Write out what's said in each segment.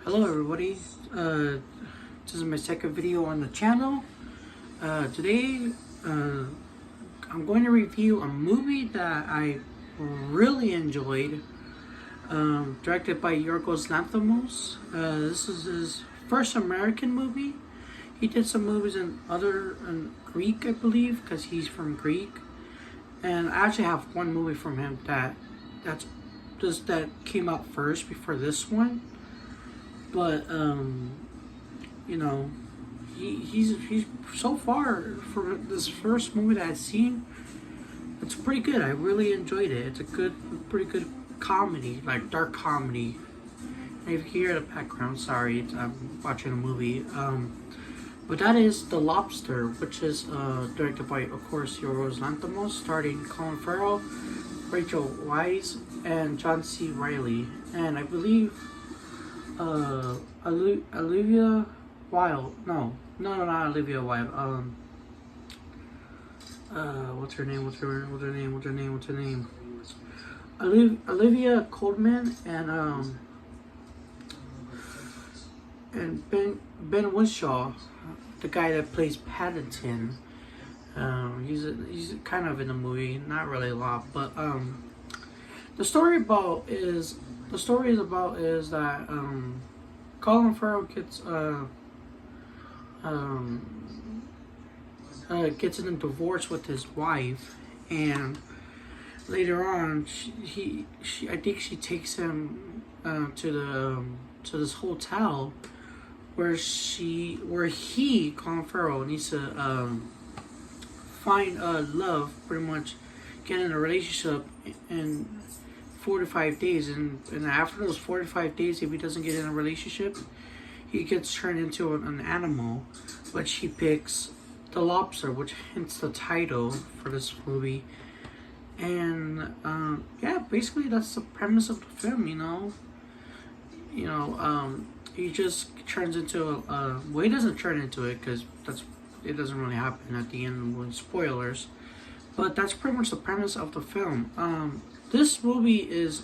Hello everybody, this is my second video on the channel. Today I'm going to review a movie that I really enjoyed, directed by Yorgos Lanthimos. This is his first American movie. He did some movies in Greek, I believe, because he's from Greek. And I actually have one movie from him that came out first before this one. But you know, he's so far for this first movie that I've seen, it's pretty good. I really enjoyed it. It's a pretty good comedy, like dark comedy. And if you hear the background, sorry, I'm watching a movie. But that is The Lobster, which is directed by, of course, Yorgos Lanthimos, starring Colin Farrell, Rachel Weisz, and John C. Reilly, and I believe Olivia Wilde. No, not Olivia Wilde. What's her name? Olivia Colman and Ben Whishaw, the guy that plays Paddington. He's kind of in the movie, not really a lot, but the story is about that Colin Farrell gets in a divorce with his wife, and later on I think she takes him to this hotel where Colin Farrell needs to find love, pretty much get in a relationship in 45 days, and after those 45 days, if he doesn't get in a relationship, he gets turned into an animal, which he picks the lobster, which hence the title for this movie. And yeah, basically that's the premise of the film. He just turns into well, he doesn't turn into it, because it doesn't really happen at the end with spoilers, but that's pretty much the premise of the film. This movie is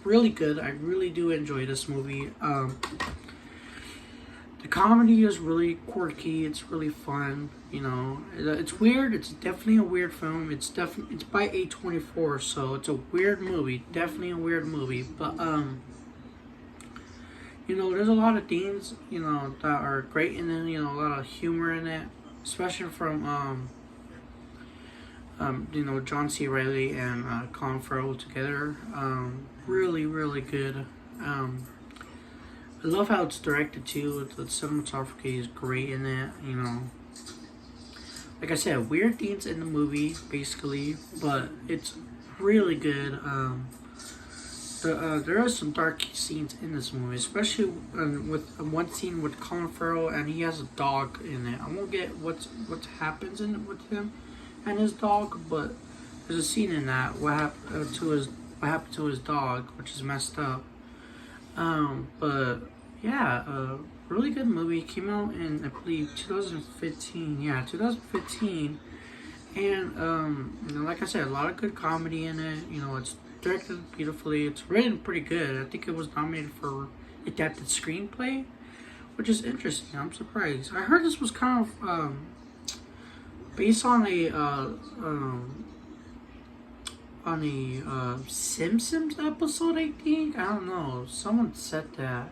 really good. I really do enjoy this movie. The comedy is really quirky. It's really fun. It's weird. It's definitely a weird film. It's by A24, so it's a weird movie. Definitely a weird movie. But there's a lot of themes that are great in it. A lot of humor in it, especially from John C. Reilly and Colin Farrell together. Really, really good. I love how it's directed too. The cinematography is great in it. Like I said, weird themes in the movie, basically, but it's really good. There are some dark scenes in this movie, especially with one scene with Colin Farrell, and he has a dog in it. I won't get what happens with him and his dog, but there's a scene in that what happened to his dog, which is messed up. But yeah, really good movie. Came out in, I believe, 2015. Yeah, 2015. And like I said, a lot of good comedy in it. It's directed beautifully. It's written pretty good. I think it was nominated for adapted screenplay, which is interesting. I'm surprised. I heard this was kind of based on a Simpsons episode, I think. I don't know. Someone said that.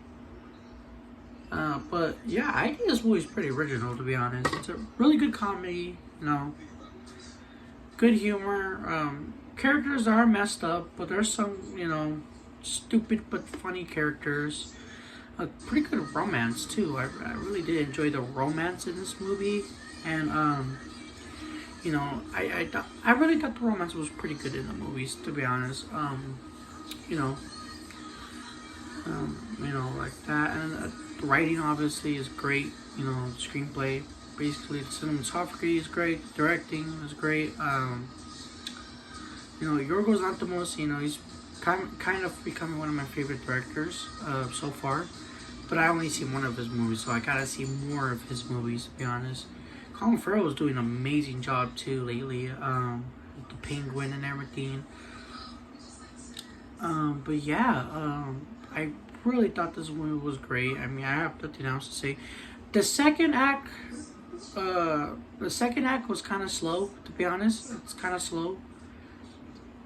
But yeah, I think this movie's pretty original, to be honest. It's a really good comedy, good humor. Characters are messed up, but there's some, stupid but funny characters. A pretty good romance too. I really did enjoy the romance in this movie, and I really thought the romance was pretty good in the movies, to be honest. Like that, and the writing obviously is great. Screenplay, basically, the cinematography is great, the directing is great. Yorgos Lanthimos, he's kind of becoming one of my favorite directors so far. But I only seen one of his movies, so I gotta see more of his movies, to be honest. Colin Farrell is doing an amazing job too lately, with the Penguin and everything. But yeah, I really thought this movie was great. I mean, I have nothing else to say. The second act, was kind of slow. To be honest, it's kind of slow.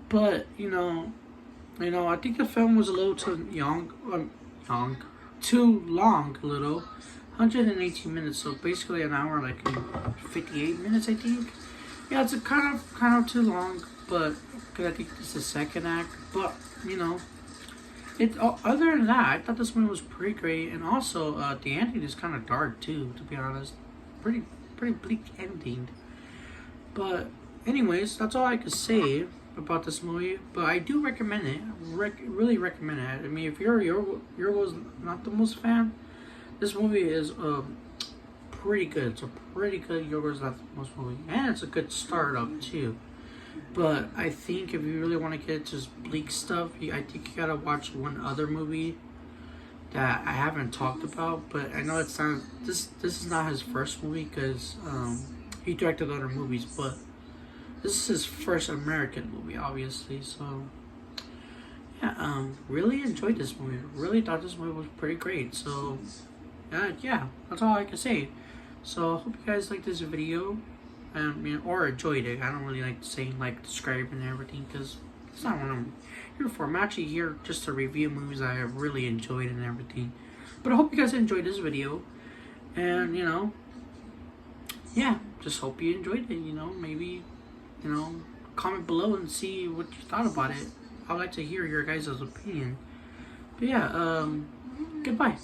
But I think the film was a little too too long, a little. 118 minutes, so basically an hour, like 58 minutes, I think. Yeah, it's a kind of too long, but because I think it's the second act. But other than that, I thought this one was pretty great, and also the ending is kind of dark too. To be honest, pretty bleak ending. But anyways, that's all I could say about this movie. But I do recommend it. Really recommend it. I mean, if you're Yorgos not the most fan, this movie is pretty good. It's a pretty good Yorgos not the most movie, and it's a good startup too. But I think if you really want to get just bleak stuff, I think you gotta watch one other movie that I haven't talked about. But I know it's not this is not his first movie because he directed other movies, but this is his first American movie, obviously. So yeah, really enjoyed this movie. Really thought this movie was pretty great. So yeah, that's all I can say. So hope you guys liked this video. Or enjoyed it. I don't really like saying describing everything because it's not what I'm here for. I'm actually here just to review movies I have really enjoyed and everything. But I hope you guys enjoyed this video, and yeah, just hope you enjoyed it. Maybe comment below and see what you thought about it. I'd like to hear your guys' opinion. But yeah, goodbye.